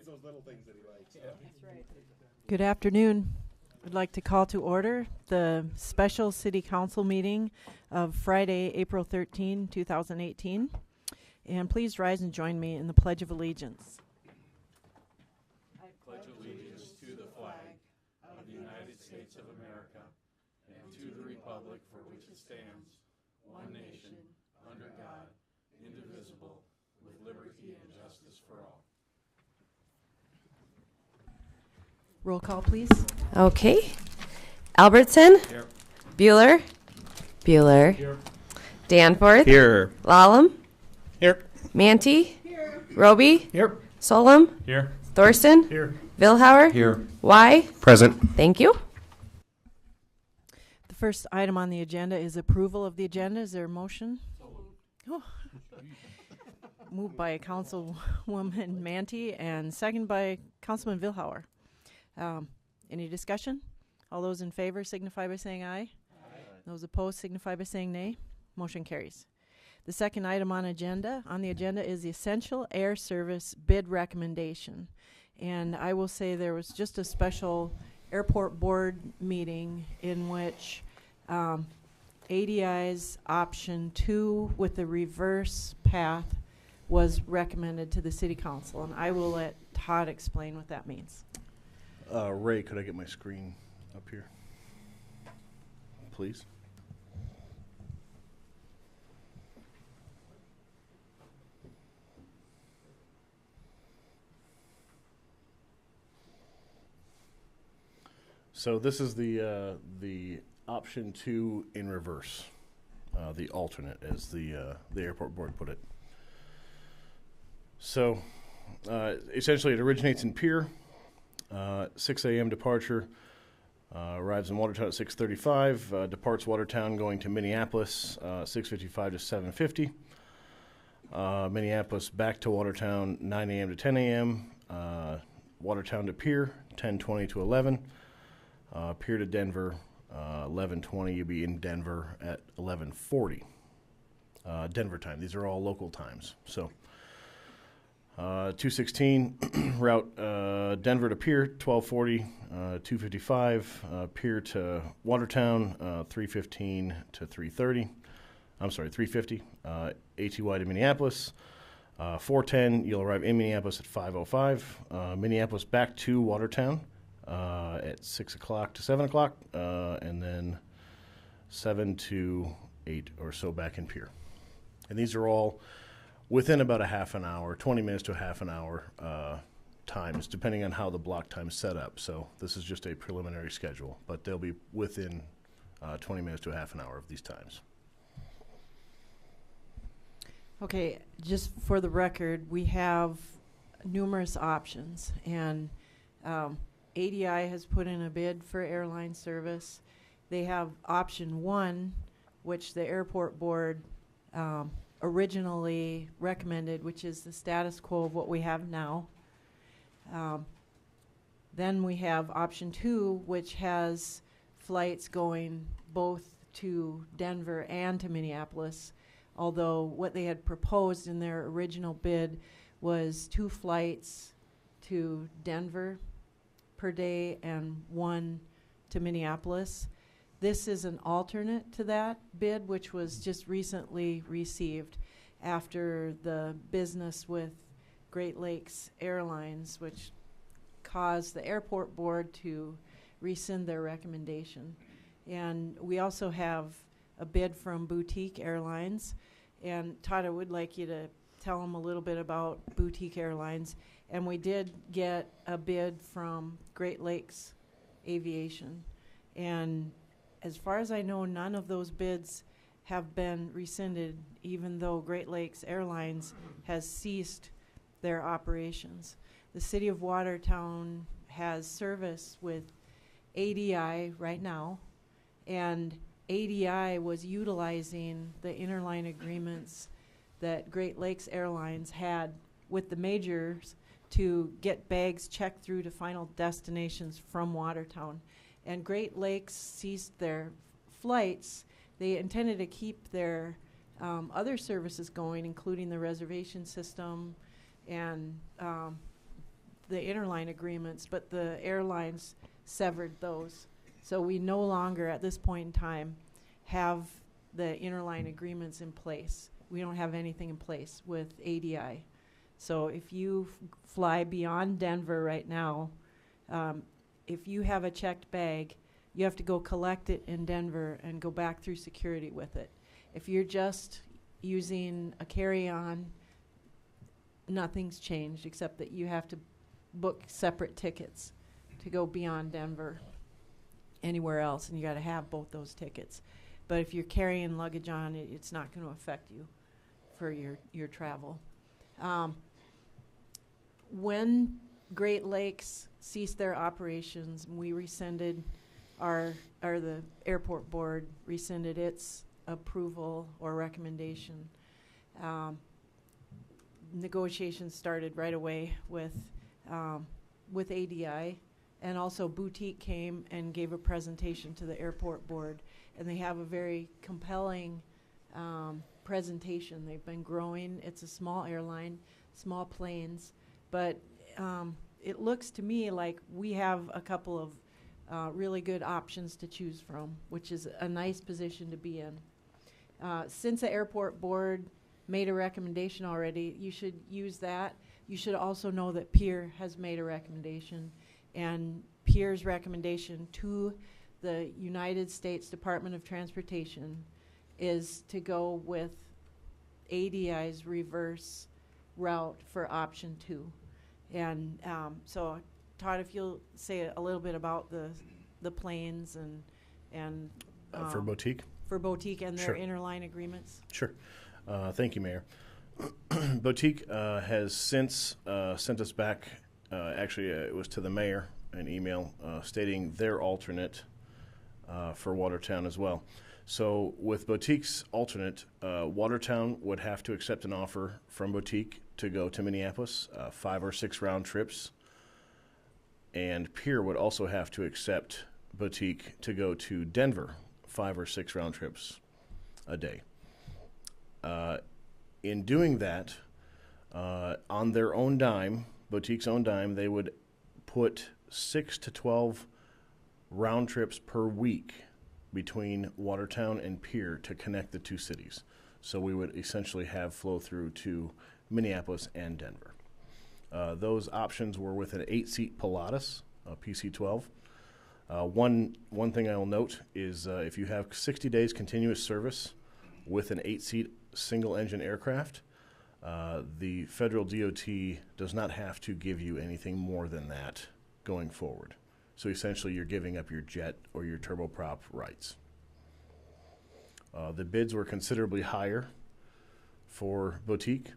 those little things that he likes. Yeah. That's right. Good afternoon. I'd like to call to order the special City Council meeting of Friday, April 13, 2018. And please rise and join me in the Pledge of Allegiance. I pledge allegiance to the flag of the United States of America and to the republic for which it stands, one nation, under God, indivisible, with liberty and justice for all. Roll call, please. Okay. Albertson. Here. Bueller. Bueller. Here. Danforth. Here. Lallam. Here. Manti. Here. Roby. Here. Solom. Here. Thorsten. Here. Vilhauer. Here. Y. Present. Thank you. The first item on the agenda is approval of the agenda. Is there a motion? Oh. Moved by Councilwoman Manti and second by Councilman Vilhauer. Any discussion? All those in favor signify by saying aye. Aye. Those opposed signify by saying nay. Motion carries. The second item on the agenda is the Essential Air Service bid recommendation. And I will say there was just a special airport board meeting in which ADI's option 2 with the reverse path was recommended to the City Council. And I will let Todd explain what that means. Ray, could I get my screen up here, please? So this is the option 2 in reverse, the alternate, as the airport board put it. So essentially, it originates in Pier. 6 a.m. departure, arrives in Watertown at 6:35, departs Watertown going to Minneapolis, 6:55 to 7:50. Minneapolis back to Watertown, 9 a.m. to 10 a.m. Watertown to Pier, 10:20 to 11. Pier to Denver, 11:20. You'll be in Denver at 11:40. Denver time. These are all local times. So 216 route Denver to Pier, 1240, 255 Pier to Watertown, 315 to 330. I'm sorry, 350. ATY to Minneapolis, 410. You'll arrive in Minneapolis at 505. Minneapolis back to Watertown at 6 o'clock to 7 o'clock, and then 7 to 8 or so back in Pier. And these are all within about a half an hour, 20 minutes to a half an hour times, depending on how the block time is set up. So this is just a preliminary schedule, but they'll be within 20 minutes to a half an hour of these times. Okay, just for the record, we have numerous options, and ADI has put in a bid for airline service. They have option 1, which the airport board originally recommended, which is the status quo of what we have now. Then we have option 2, which has flights going both to Denver and to Minneapolis, although what they had proposed in their original bid was 2 flights to Denver per day and 1 to Minneapolis. This is an alternate to that bid, which was just recently received after the business with Great Lakes Airlines, which caused the airport board to rescind their recommendation. And we also have a bid from Boutique Airlines. And Todd, I would like you to tell them a little bit about Boutique Airlines. And we did get a bid from Great Lakes Aviation. And as far as I know, none of those bids have been rescinded, even though Great Lakes Airlines has ceased their operations. The City of Watertown has service with ADI right now, and ADI was utilizing the interline agreements that Great Lakes Airlines had with the majors to get bags checked through to final destinations from Watertown. And Great Lakes ceased their flights. They intended to keep their other services going, including the reservation system and the interline agreements, but the airlines severed those. So we no longer, at this point in time, have the interline agreements in place. We don't have anything in place with ADI. So if you fly beyond Denver right now, if you have a checked bag, you have to go collect it in Denver and go back through security with it. If you're just using a carry-on, nothing's changed except that you have to book separate tickets to go beyond Denver anywhere else, and you got to have both those tickets. But if you're carrying luggage on, it's not going to affect you for your travel. When Great Lakes ceased their operations, we rescinded the airport board rescinded its approval or recommendation. Negotiations started right away with ADI, and also Boutique came and gave a presentation to the airport board, and they have a very compelling presentation. They've been growing. It's a small airline, small planes, but it looks to me like we have a couple of really good options to choose from, which is a nice position to be in. Since the airport board made a recommendation already, you should use that. You should also know that Pier has made a recommendation, and Pier's recommendation to the United States Department of Transportation is to go with ADI's reverse route for option 2. And so, Todd, if you'll say a little bit about the planes and For Boutique? For Boutique and their Sure. interline agreements. Sure. Thank you, Mayor. Boutique has since sent us back, it was to the mayor, an email stating their alternate for Watertown as well. So with Boutique's alternate, Watertown would have to accept an offer from Boutique to go to Minneapolis, 5 or 6 round trips. And Pier would also have to accept Boutique to go to Denver, 5 or 6 round trips a day. In doing that, on their own dime, Boutique's own dime, they would put 6 to 12 round trips per week between Watertown and Pier to connect the two cities. So we would essentially have flow through to Minneapolis and Denver. Those options were with an 8-seat Pilatus, PC-12. One thing I will note is if you have 60 days continuous service with an 8-seat single-engine aircraft, the federal DOT does not have to give you anything more than that going forward. So essentially you're giving up your jet or your turboprop rights. The bids were considerably higher for Boutique,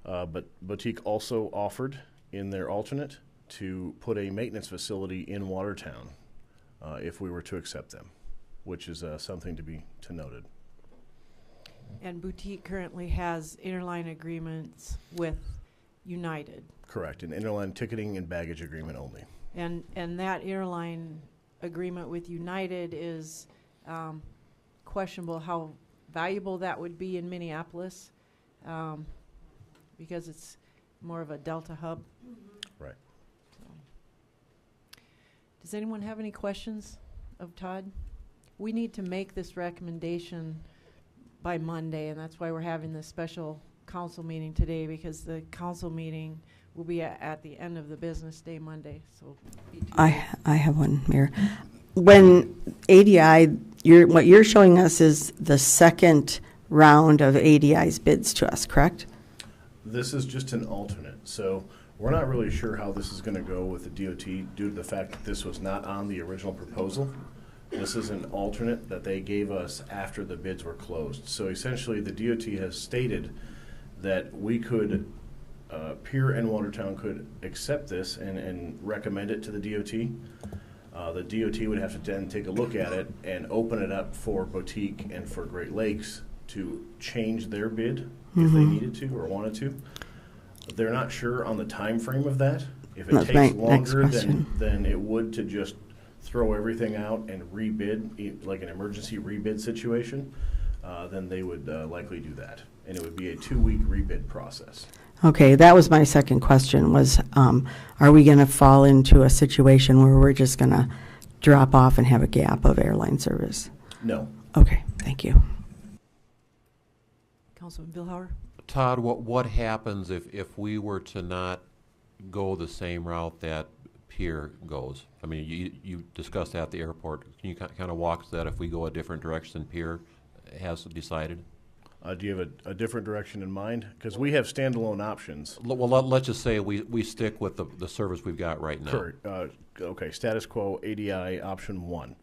but Boutique also offered in their alternate to put a maintenance facility in Watertown if we were to accept them, which is something to be noted. And Boutique currently has interline agreements with United. Correct, an interline ticketing and baggage agreement only. And that interline agreement with United is questionable how valuable that would be in Minneapolis because it's more of a Delta hub. Right. So. Does anyone have any questions of Todd? We need to make this recommendation by Monday, and that's why we're having this special council meeting today, because the council meeting will be at the end of the business day Monday. So I have one, Mayor. When ADI, what you're showing us is the second round of ADI's bids to us, correct? This is just an alternate, so we're not really sure how this is going to go with the DOT due to the fact that this was not on the original proposal. This is an alternate that they gave us after the bids were closed. So essentially the DOT has stated that we could, Pier and Watertown could accept this and recommend it to the DOT. The DOT would have to then take a look at it and open it up for Boutique and for Great Lakes to change their bid if they needed to or wanted to. They're not sure on the time frame of that. If it That's my takes next longer question. than it would to just throw everything out and rebid, like an emergency rebid situation, then they would likely do that. And it would be a 2-week rebid process. Okay, that was my second question was, are we going to fall into a situation where we're just going to drop off and have a gap of airline service? No. Okay, thank you. Councilman Billhauer? Todd, what happens if we were to not go the same route that Pier goes? I mean, you discussed that at the airport. Can you kind of walk us that if we go a different direction than Pier has decided? Do you have a different direction in mind? Because we have standalone options. Well, let's just say we stick with the service we've got right now. Correct. Okay, status quo ADI option 1.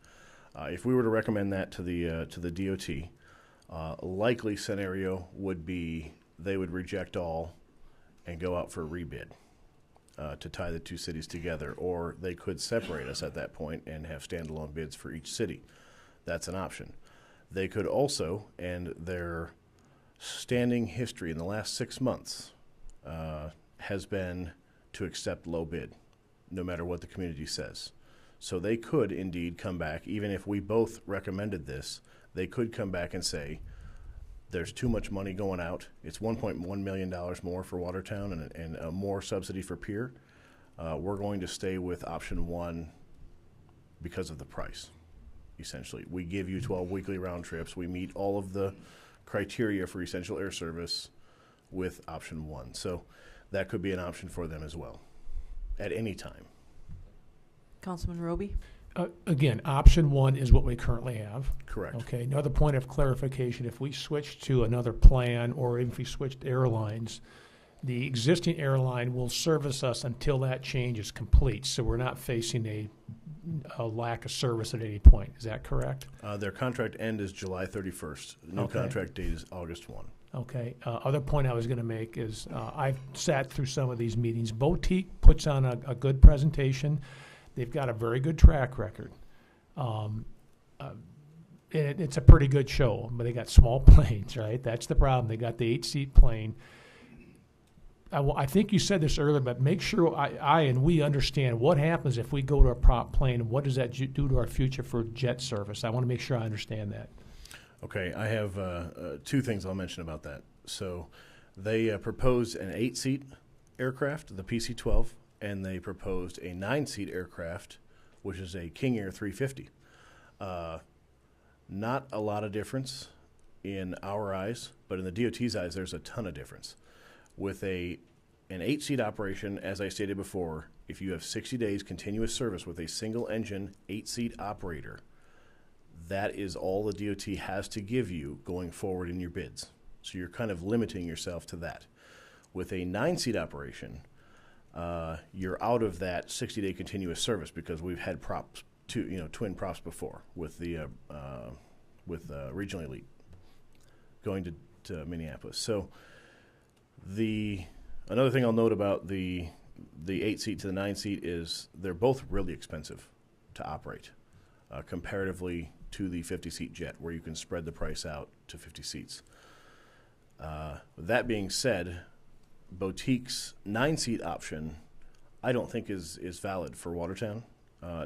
If we were to recommend that to the DOT, likely scenario would be they would reject all and go out for a rebid to tie the two cities together, or they could separate us at that point and have standalone bids for each city. That's an option. They could also, and their standing history in the last 6 months has been to accept low bid, no matter what the community says. So they could indeed come back, even if we both recommended this, they could come back and say, there's too much money going out. It's $1.1 million more for Watertown and more subsidy for Pier. We're going to stay with option 1 because of the price, essentially. We give you 12 weekly round trips. We meet all of the criteria for essential air service with option 1. So that could be an option for them as well at any time. Councilman Roby? Again, option 1 is what we currently have. Correct. Okay, another point of clarification, if we switch to another plan or if we switched airlines, the existing airline will service us until that change is complete. So we're not facing a lack of service at any point. Is that correct? Their contract end is July 31st. New Okay. contract date is August 1. Okay. Other point I was going to make is I've sat through some of these meetings. Boutique puts on a good presentation. They've got a very good track record. It's a pretty good show, but they got small planes, right? That's the problem. They got the 8-seat plane. I think you said this earlier, but make sure I and we understand what happens if we go to a prop plane and what does that do to our future for jet service. I want to make sure I understand that. Okay, I have 2 things I'll mention about that. So they proposed an 8-seat aircraft, the PC-12, and they proposed a 9-seat aircraft, which is a King Air 350. Not a lot of difference in our eyes, but in the DOT's eyes, there's a ton of difference. With an 8-seat operation, as I stated before, if you have 60 days continuous service with a single engine 8-seat operator, that is all the DOT has to give you going forward in your bids. So you're kind of limiting yourself to that. With a 9-seat operation, you're out of that 60-day continuous service because we've had props, twin props before with the Regional Elite going to Minneapolis. So another thing I'll note about the 8-seat to the 9-seat is they're both really expensive to operate comparatively to the 50-seat jet, where you can spread the price out to 50 seats. That being said, Boutique's 9-seat option I don't think is valid for Watertown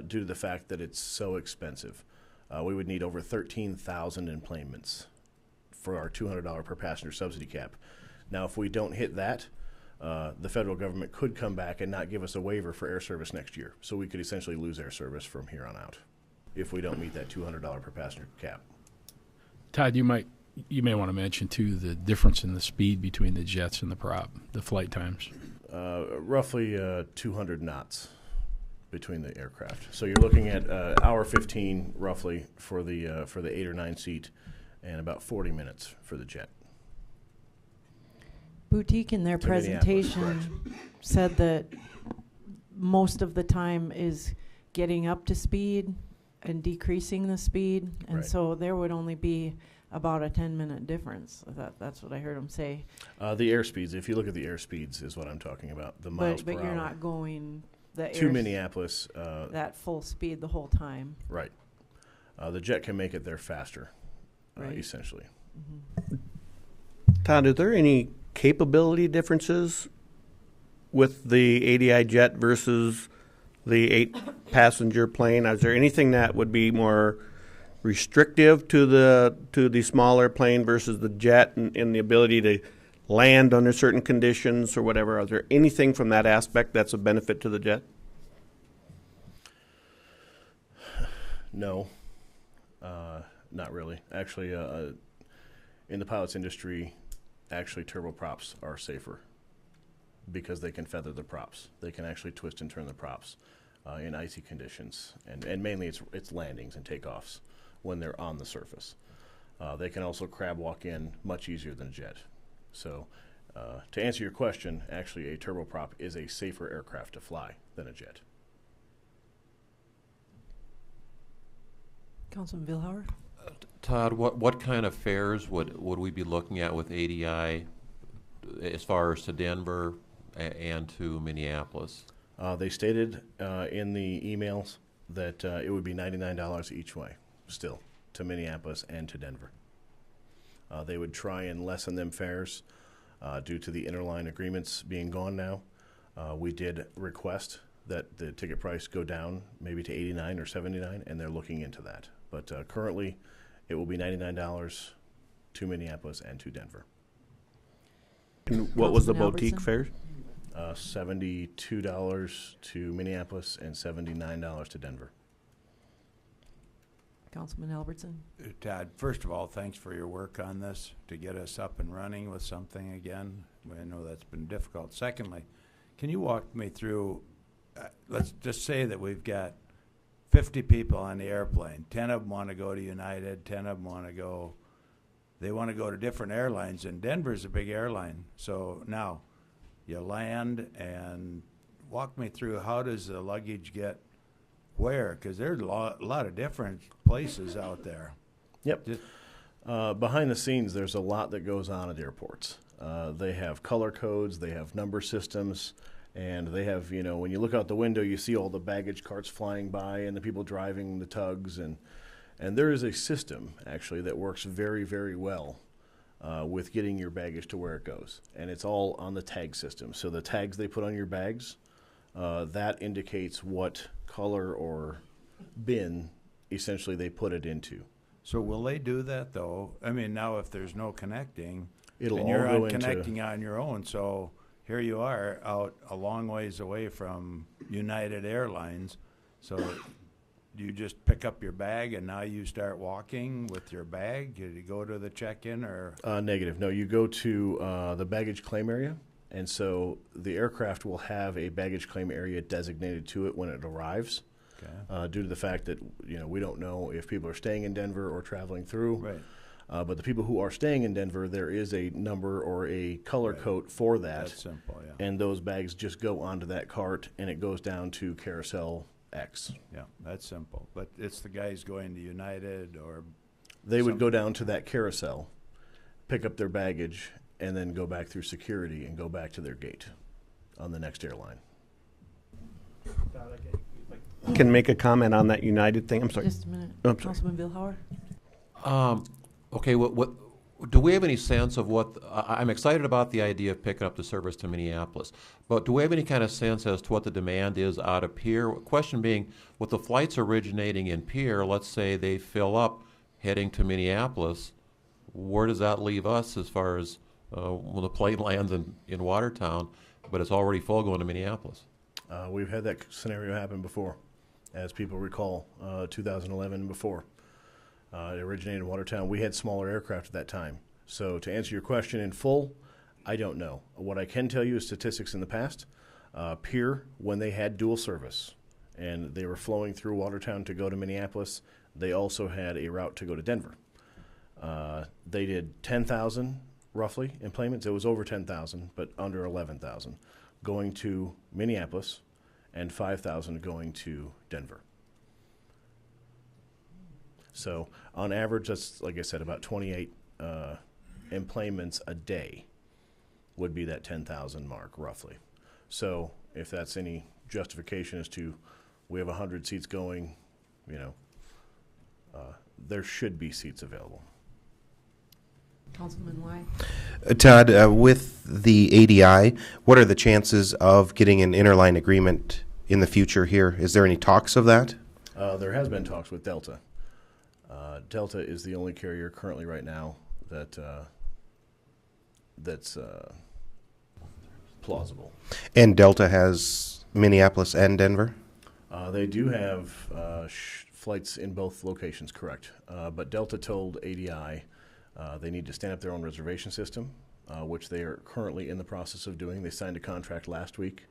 due to the fact that it's so expensive. We would need over 13,000 enplanements for our $200 per passenger subsidy cap. Now, if we don't hit that, the federal government could come back and not give us a waiver for air service next year. So we could essentially lose air service from here on out if we don't meet that $200 per passenger cap. Todd, you may want to mention, too, the difference in the speed between the jets and the prop, the flight times. Roughly 200 knots between the aircraft. So you're looking at hour 15 roughly for the 8 or 9 seat, and about 40 minutes for the jet. Boutique in their To Minneapolis, presentation said that most of the time is getting up to speed and decreasing the speed, and Right. so there would only be about a 10-minute difference. That's what I heard him say. The airspeeds, if you look at the airspeeds, is what I'm talking about. The miles But per you're hour not going the to air Minneapolis. that full speed the whole time. Right. The jet can make it there faster, Right. essentially. Todd, are there any capability differences with the ADI jet versus the 8-passenger plane? Is there anything that would be more restrictive to the smaller plane versus the jet in the ability land under certain conditions or whatever? Are there anything from that aspect that's a benefit to the jet? No, not really. Actually, in the pilots industry, actually turboprops are safer because they can feather the props. They can actually twist and turn the props in icy conditions, and mainly it's landings and takeoffs when they're on the surface. They can also crab walk in much easier than a jet. So to answer your question, actually a turboprop is a safer aircraft to fly than a jet. Councilman Vilhauer? Todd, what kind of fares would we be looking at with ADI as far as to Denver and to Minneapolis? They stated in the emails that it would be $99 each way still to Minneapolis and to Denver. They would try and lessen them fares due to the interline agreements being gone now. We did request that the ticket price go down maybe to $89 or $79, and they're looking into that. But currently, it will be $99 to Minneapolis and to Denver. And what was the Councilman boutique Albertson? fares? $72 to Minneapolis and $79 to Denver. Councilman Albertson? Todd, first of all, thanks for your work on this to get us up and running with something again. I know that's been difficult. Secondly, can you walk me through, let's just say that we've got 50 people on the airplane. 10 of them want to go to United, 10 of them want to go, they want to go to different airlines, and Denver's a big airline. So now you land, and walk me through, how does the luggage get where? Because there's a lot of different places out there. Yep. Behind the scenes, there's a lot that goes on at airports. They have color codes, they have number systems, and they have, when you look out the window, you see all the baggage carts flying by and the people driving the tugs. And there is a system, actually, that works very, very well with getting your baggage to where it goes. And it's all on the tag system. So the tags they put on your bags, that indicates what color or bin essentially they put it into. So will they do that, though? I mean, now if there's no connecting, It'll and all you're go into connecting on your own, so here you are out a long ways away from United Airlines. So do you just pick up your bag and now you start walking with your bag? Did you go to the check-in or? Negative. No, you go to the baggage claim area, and so the aircraft will have a baggage claim area designated to it when it arrives. Okay. Due to the fact that we don't know if people are staying in Denver or traveling through. Right. But the people who are staying in Denver, there is a number or a color code for that. That's simple, yeah. And those bags just go onto that cart, and it goes down to Carousel X. Yeah, that's simple. But it's the guys going to United or? They would go down to that carousel, pick up their baggage, and then go back through security and go back to their gate on the next airline. Can make a comment on that United thing. I'm sorry. Just a minute. Oh, I'm sorry. Councilman Vilhauer? Okay, what do we have any sense of what, I'm excited about the idea of picking up the service to Minneapolis, but do we have any kind of sense as to what the demand is out of Pierre? Question being, with the flights originating in Pierre, let's say they fill up heading to Minneapolis, where does that leave us as far as when the plane lands in Watertown, but it's already full going to Minneapolis? We've had that scenario happen before, as people recall, 2011 and before. It originated in Watertown. We had smaller aircraft at that time. So to answer your question in full, I don't know. What I can tell you is statistics in the past. Pierre, when they had dual service and they were flowing through Watertown to go to Minneapolis, they also had a route to go to Denver. They did 10,000 roughly enplanements. It was over 10,000, but under 11,000 going to Minneapolis and 5,000 going to Denver. So on average, that's, like I said, about 28 enplanements a day would be that 10,000 mark, roughly. So if that's any justification as to we have 100 seats going, there should be seats available. Councilman Y? Todd, with the ADI, what are the chances of getting an interline agreement in the future here? Is there any talks of that? There has been talks with Delta. Delta is the only carrier currently right now that that's plausible. And Delta has Minneapolis and Denver? They do have flights in both locations, correct. But Delta told ADI they need to stand up their own reservation system, which they are currently in the process of doing. They signed a contract last week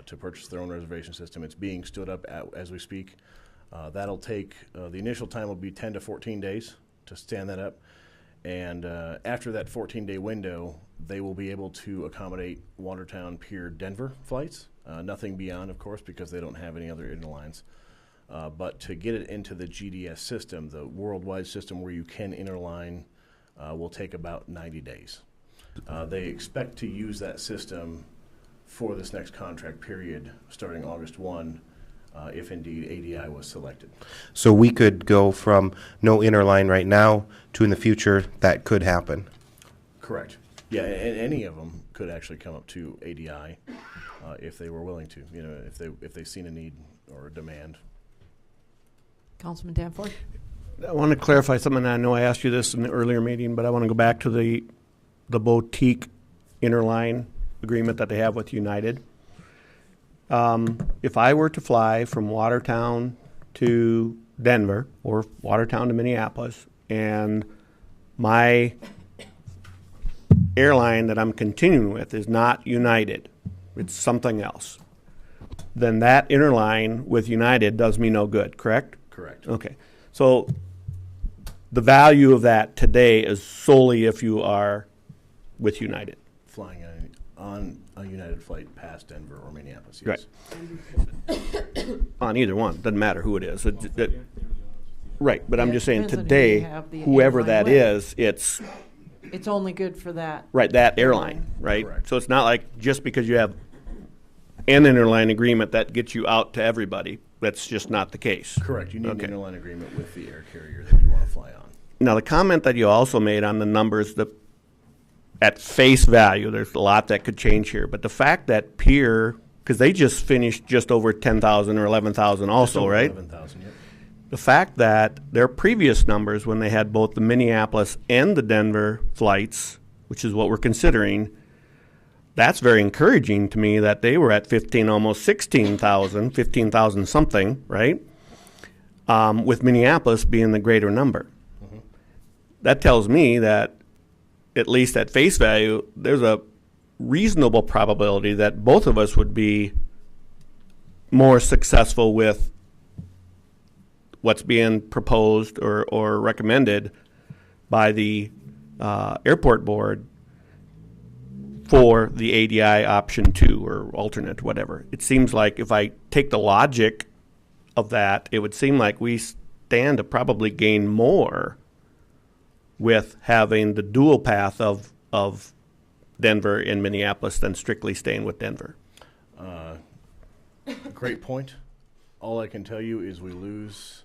to purchase their own reservation system. It's being stood up as we speak. That'll take, the initial time will be 10 to 14 days to stand that up. And after that 14-day window, they will be able to accommodate Watertown, Pier, Denver flights. Nothing beyond, of course, because they don't have any other interlines. But to get it into the GDS system, the worldwide system where you can interline, will take about 90 days. They expect to use that system for this next contract period starting August 1, if indeed ADI was selected. So we could go from no interline right now to in the future that could happen. Correct. Yeah, and any of them could actually come up to ADI if they were willing to. You know, if they've seen a need or a demand. Councilman Danforth? I want to clarify something. I know I asked you this in the earlier meeting, but I want to go back to the boutique interline agreement that they have with United. If I were to fly from Watertown to Denver or Watertown to Minneapolis, and my airline that I'm continuing with is not United, it's something else, then that interline with United does me no good, correct? Correct. Okay. So the value of that today is solely if you are with United. Flying on a United flight past Denver or Minneapolis, yes. Right. On either one. Doesn't matter who it is. Right. But I'm Yeah, just saying depends on who today, you have the whoever airline that with. is, It's only good for that. right, that airline, right? Correct. So it's not like just because you have an interline agreement that gets you out to everybody. That's just not the case. Correct. You need Okay. an interline agreement with the air carrier that you want to fly on. Now, the comment that you also made on the numbers, at face value, there's a lot that could change here. But the fact that Pier, because they just finished just over 10,000 or 11,000 also, right? 11,000, yep. The fact that their previous numbers, when they had both the Minneapolis and the Denver flights, which is what we're considering, that's very encouraging to me that they were at 15, almost 16,000, 15,000 something, right? With Minneapolis being the greater number. Mm-hmm. That tells me that, at least at face value, there's a reasonable probability that both of us would be more successful with what's being proposed or recommended by the airport board for the ADI option 2 or alternate, whatever. It seems like if I take the logic of that, it would seem like we stand to probably gain more with having the dual path of Denver and Minneapolis than strictly staying with Denver. Great point. All I can tell you is we lose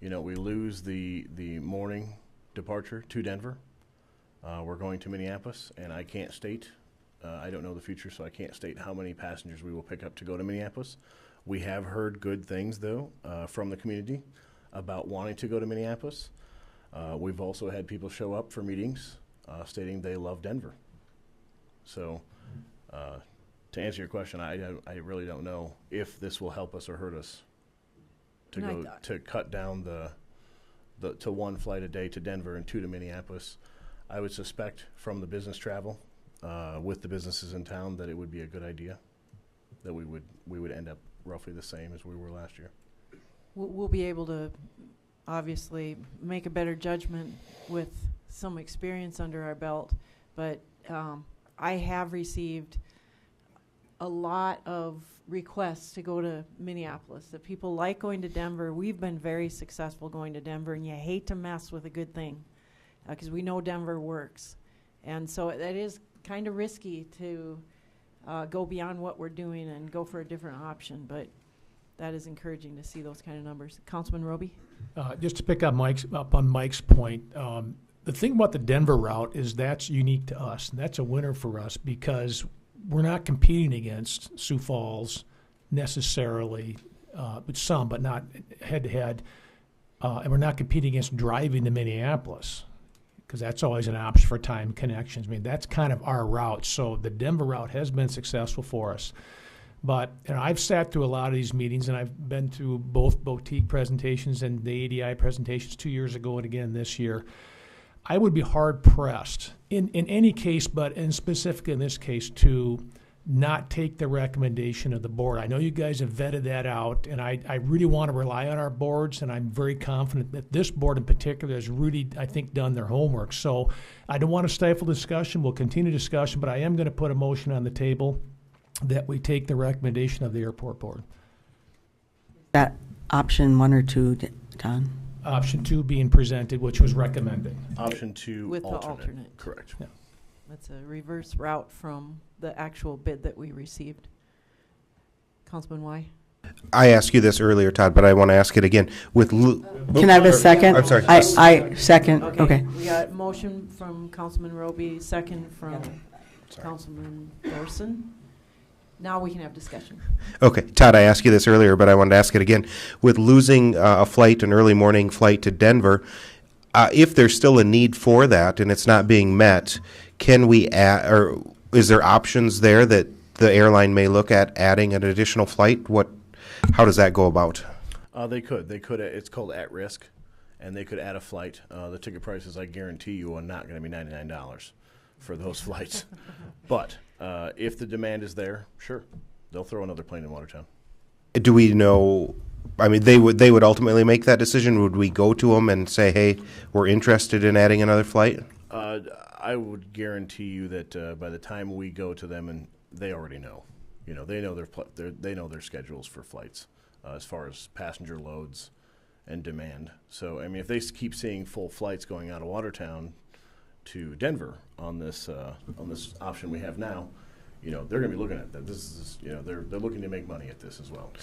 the morning departure to Denver. We're going to Minneapolis, and I can't state. I don't know the future, so I can't state how many passengers we will pick up to go to Minneapolis. We have heard good things, though, from the community about wanting to go to Minneapolis. We've also had people show up for meetings stating they love Denver. So to answer your question, I really don't know if this will help us or hurt us to cut down to one flight a day to Denver and 2 to Minneapolis. I would suspect from the business travel with the businesses in town that it would be a good idea, that we would end up roughly the same as we were last year. We'll be able to obviously make a better judgment with some experience under our belt, but I have received a lot of requests to go to Minneapolis, that people like going to Denver. We've been very successful going to Denver, and you hate to mess with a good thing because we know Denver works. And so that is kind of risky to go beyond what we're doing and go for a different option, but that is encouraging to see those kind of numbers. Councilman Roby? Just to pick up on Mike's point, the thing about the Denver route is that's unique to us, and that's a winner for us because we're not competing against Sioux Falls necessarily, but not head-to-head, and we're not competing against driving to Minneapolis. because that's always an option for time connections. I mean, that's kind of our route. So the Denver route has been successful for us. But I've sat through a lot of these meetings, and I've been through both boutique presentations and the ADI presentations 2 years ago and again this year. I would be hard-pressed in any case, but in specifically in this case, to not take the recommendation of the board. I know you guys have vetted that out, and I really want to rely on our boards, and I'm very confident that this board in particular has really, I think, done their homework. So I don't want to stifle discussion. We'll continue discussion, but I am going to put a motion on the table that we take the recommendation of the airport board. That option 1 or 2, Don? Option 2 being presented, which was recommended. Option 2, With the alternate. alternate. Correct. Yeah. That's a reverse route from the actual bid that we received. Councilman Y? I asked you this earlier, Todd, but I want to ask it again. Can I have a second? I'm sorry. I second. Okay. We got motion from Councilman Roby, second from Sorry. Councilman Thorson. Now we can have discussion. Okay, Todd, I asked you this earlier, but I wanted to ask it again. With losing a flight, an early morning flight to Denver, if there's still a need for that and it's not being met, can we add, or is there options there that the airline may look at adding an additional flight? How does that go about? They could. It's called at risk, and they could add a flight. The ticket prices, I guarantee you, are not going to be $99 for those flights. But if the demand is there, sure, they'll throw another plane in Watertown. Do we know? I mean, they would ultimately make that decision. Would we go to them and say, "Hey, we're interested in adding another flight"? I would guarantee you that by the time we go to them, and they already know, they know they know their schedules for flights as far as passenger loads and demand. So I mean, if they keep seeing full flights going out of Watertown to Denver on this option we have now, they're going to be looking at that. This is they're looking to make money at this as well.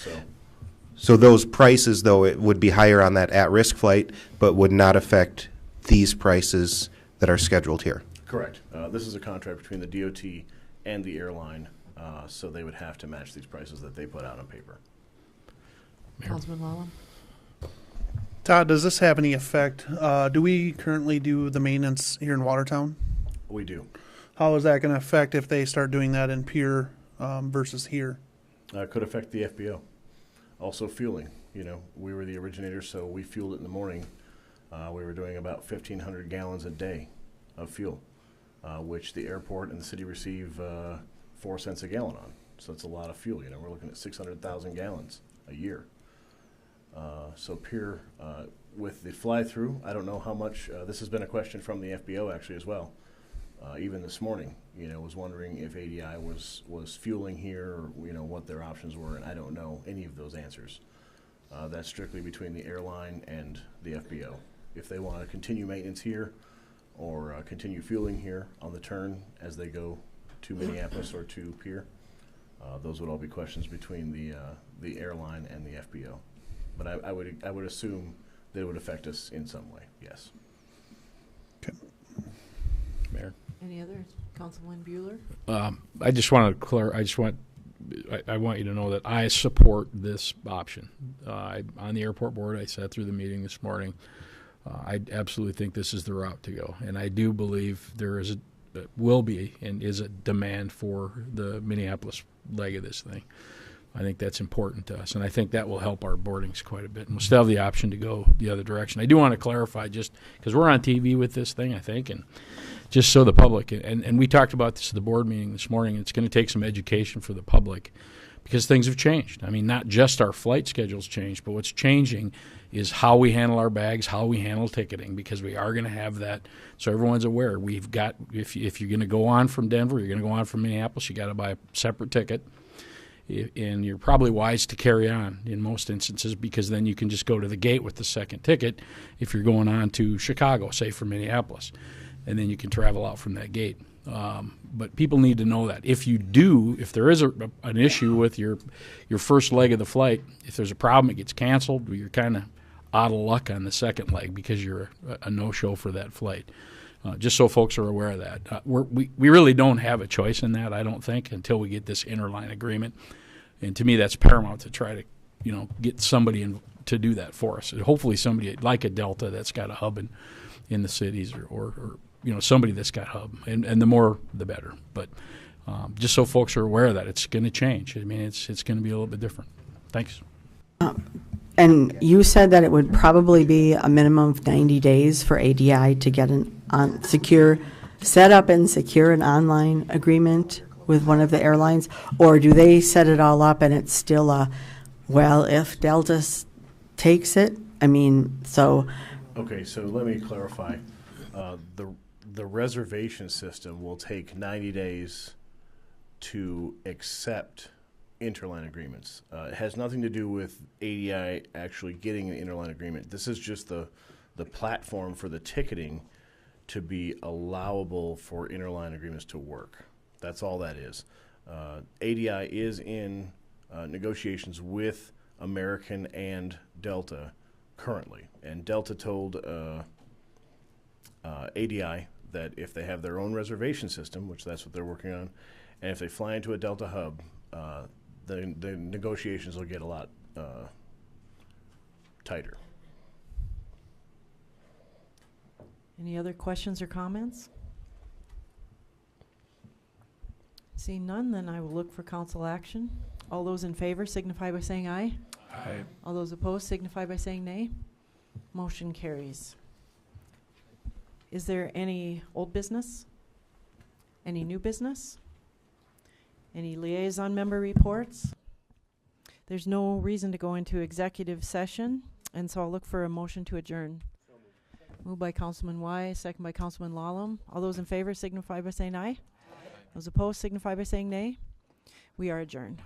So those prices, though, it would be higher on that at-risk flight, but would not affect these prices that are scheduled here. Correct. This is a contract between the DOT and the airline, so they would have to match these prices that they put out on paper. Councilman Lallam? Todd, does this have any effect? Do we currently do the maintenance here in Watertown? We do. How is that going to affect if they start doing that in Pierre versus here? Could affect the FBO. Also fueling. We were the originator, so we fueled it in the morning. We were doing about 1,500 gallons a day of fuel, which the airport and the city receive 4 cents a gallon on. So it's a lot of fuel. We're looking at 600,000 gallons a year. So Pierre, with the fly-through, I don't know how much. This has been a question from the FBO actually as well. Even this morning, was wondering if ADI was fueling here, or what their options were, and I don't know any of those answers. That's strictly between the airline and the FBO. If they want to continue maintenance here, or continue fueling here on the turn as they go to Minneapolis or to Pierre, those would all be questions between the airline and the FBO. But I would assume that it would affect us in some way. Yes. Okay. Mayor. Any others? Councilman Bueller? I just want to I want you to know that I support this option. On the airport board, I sat through the meeting this morning. I absolutely think this is the route to go, and I do believe there will be and is a demand for the Minneapolis leg of this thing. I think that's important to us, and I think that will help our boardings quite a bit. And we'll still have the option to go the other direction. I do want to clarify, just because we're on TV with this thing, I think, and just so the public, and we talked about this at the board meeting this morning, it's going to take some education for the public because things have changed. I mean, not just our flight schedules changed, but what's changing is how we handle our bags, how we handle ticketing, because we are going to have that. So everyone's aware. We've got, if you're going to go on from Denver, you're going to go on from Minneapolis, you got to buy a separate ticket. And you're probably wise to carry on in most instances because then you can just go to the gate with the second ticket if you're going on to Chicago, say from Minneapolis, and then you can travel out from that gate. But people need to know that. If there is an issue with your first leg of the flight, if there's a problem, it gets canceled, you're kind of out of luck on the second leg because you're a no-show for that flight. Just so folks are aware of that. We really don't have a choice in that, I don't think, until we get this interline agreement. And to me, that's paramount to try to, get somebody to do that for us. And hopefully somebody like a Delta that's got a hub in the cities or somebody that's got hub, and the more the better. But just so folks are aware of that, it's going to change. I mean, it's going to be a little bit different. Thanks. And you said that it would probably be a minimum of 90 days for ADI to get set up and secure an online agreement with one of the airlines, or do they set it all up and it's still if Delta takes it? I mean, so. Okay, so let me clarify. The reservation system will take 90 days to accept interline agreements. It has nothing to do with ADI actually getting an interline agreement. This is just the platform for the ticketing to be allowable for interline agreements to work. That's all that is. ADI is in negotiations with American and Delta currently, and Delta told ADI that if they have their own reservation system, which that's what they're working on, and if they fly into a Delta hub, the negotiations will get a lot tighter. Any other questions or comments? Seeing none, then I will look for council action. All those in favor signify by saying aye. Aye. All those opposed signify by saying nay. Motion carries. Is there any old business? Any new business? Any liaison member reports? There's no reason to go into executive session, and so I'll look for a motion to adjourn. Moved by Councilman Wise, second by Councilman Lallam. All those in favor signify by saying aye. Those opposed signify by saying nay. We are adjourned.